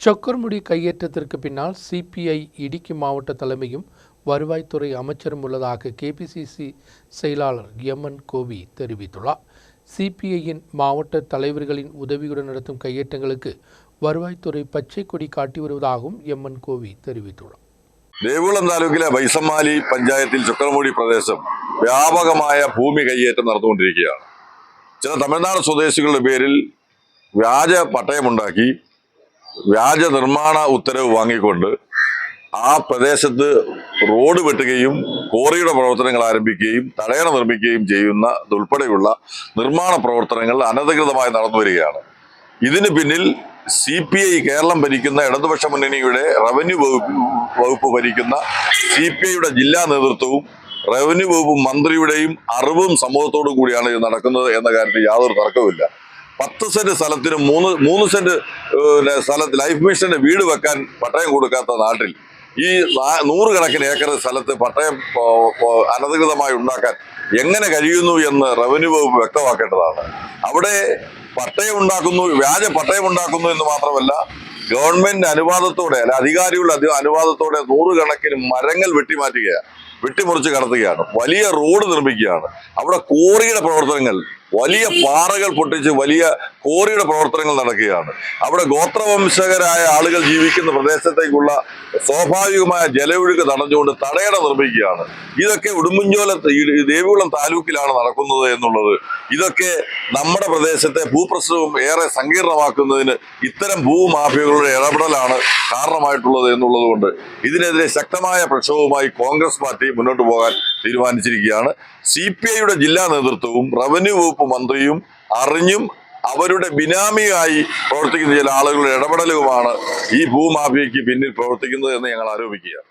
சொக்கர்முடி கையேற்றத்திற்கு பின்னால் சிபிஐ இடுக்கி மாவட்ட தலைமையும் வருவாய்த்துறை அமைச்சரும் உள்ளதாக கேபிசிசி செயலாளர் எம்என் கோவி தெரிவித்துள்ளார். சிபிஐயின் மாவட்ட தலைவர்களின் உதவியுடன் நடத்தும் கையேற்றங்களுக்கு வருவாய்த்துறை பச்சை கொடி காட்டி வருவதாகவும் എം.എൻ. കോവി தெரிவித்துள்ளார். ദേവികുളം താലൂക്കിലെ വൈസമ്മാലി പഞ്ചായത്തിൽ ചൊക്കർമുടി പ്രദേശം വ്യാപകമായ ഭൂമി കൈയേറ്റം നടന്നുകൊണ്ടിരിക്കുകയാണ്. ചില തമിഴ്നാട് സ്വദേശികളുടെ പേരിൽ വ്യാജ പട്ടയമുണ്ടാക്കി വ്യാജ നിർമ്മാണ ഉത്തരവ് വാങ്ങിക്കൊണ്ട് ആ പ്രദേശത്ത് റോഡ് വെട്ടുകയും കോറിയുടെ പ്രവർത്തനങ്ങൾ ആരംഭിക്കുകയും തടയണ നിർമ്മിക്കുകയും ചെയ്യുന്ന ഉൾപ്പെടെയുള്ള നിർമ്മാണ പ്രവർത്തനങ്ങൾ അനധികൃതമായി നടന്നു വരികയാണ്. ഇതിന് പിന്നിൽ CPI കേരളം ഭരിക്കുന്ന ഇടതുപക്ഷ മുന്നണിയുടെ റവന്യൂ വകുപ്പ് ഭരിക്കുന്ന CPIയുടെ ജില്ലാ നേതൃത്വവും റവന്യൂ വകുപ്പ് മന്ത്രിയുടെയും അറിവും സമൂഹത്തോടു കൂടിയാണ് ഇത് നടക്കുന്നത് എന്ന കാര്യത്തിൽ യാതൊരു തർക്കവുമില്ല. 10 സെന്റ് സ്ഥലത്തിന് 3 സെന്റ് സ്ഥലത്ത് ലൈഫ് മിഷന്റെ വീട് വെക്കാൻ പട്ടയം കൊടുക്കാത്ത നാട്ടിൽ ഈ 100 കണക്കിന് ഏക്കർ സ്ഥലത്ത് പട്ടയം അനധികൃതമായി ഉണ്ടാക്കാൻ എങ്ങനെ കഴിയുന്നു എന്ന് റവന്യൂ വകുപ്പ് വ്യക്തമാക്കേണ്ടതാണ്. അവിടെ പട്ടയം ഉണ്ടാക്കുന്നു, വ്യാജ പട്ടയം ഉണ്ടാക്കുന്നു എന്ന് മാത്രമല്ല, ഗവൺമെന്റ് അനുവാദത്തോടെ അല്ല അധികാരികളുടെ അനുവാദത്തോടെ 100 കണക്കിന് മരങ്ങൾ വെട്ടിമുറിച്ച് കടത്തുകയാണ്. വലിയ റോഡ് നിർമ്മിക്കുകയാണ്. അവിടെ കോറിയുടെ പ്രവർത്തനങ്ങൾ, വലിയ പാറകൾ പൊട്ടിച്ച് വലിയ കോറിയുടെ പ്രവർത്തനങ്ങൾ നടക്കുകയാണ്. അവിടെ ഗോത്രവംശകരായ ആളുകൾ ജീവിക്കുന്ന പ്രദേശത്തേക്കുള്ള സ്വാഭാവികമായ ജലൊഴുക്ക് തടഞ്ഞുകൊണ്ട് തടയണ നിർമ്മിക്കുകയാണ്. ഇതൊക്കെ ദേവികുളം താലൂക്കിലാണ് നടക്കുന്നത് എന്നുള്ളത്. ഇതൊക്കെ നമ്മുടെ പ്രദേശത്തെ ഭൂപ്രശ്നവും ഏറെ സങ്കീർണമാക്കുന്നതിന് ഇത്തരം ഭൂമാഫിയകളുടെ ഇടപെടലാണ് കാരണമായിട്ടുള്ളത് എന്നുള്ളത് കൊണ്ട് ഇതിനെതിരെ ശക്തമായ പ്രക്ഷോഭവുമായി കോൺഗ്രസ് പാർട്ടി മുന്നോട്ട് പോകാൻ തീരുമാനിച്ചിരിക്കുകയാണ്. CPIയുടെ ജില്ലാ നേതൃത്വവും റവന്യൂ വകുപ്പ് മന്ത്രിയും അറിഞ്ഞും അവരുടെ ബിനാമിയായി പ്രവർത്തിക്കുന്ന ചില ആളുകളുടെ ഇടപെടലുമാണ് ഈ ഭൂമാഫിയയ്ക്ക് പിന്നിൽ പ്രവർത്തിക്കുന്നത് എന്ന് ഞങ്ങൾ ആരോപിക്കുകയാണ്.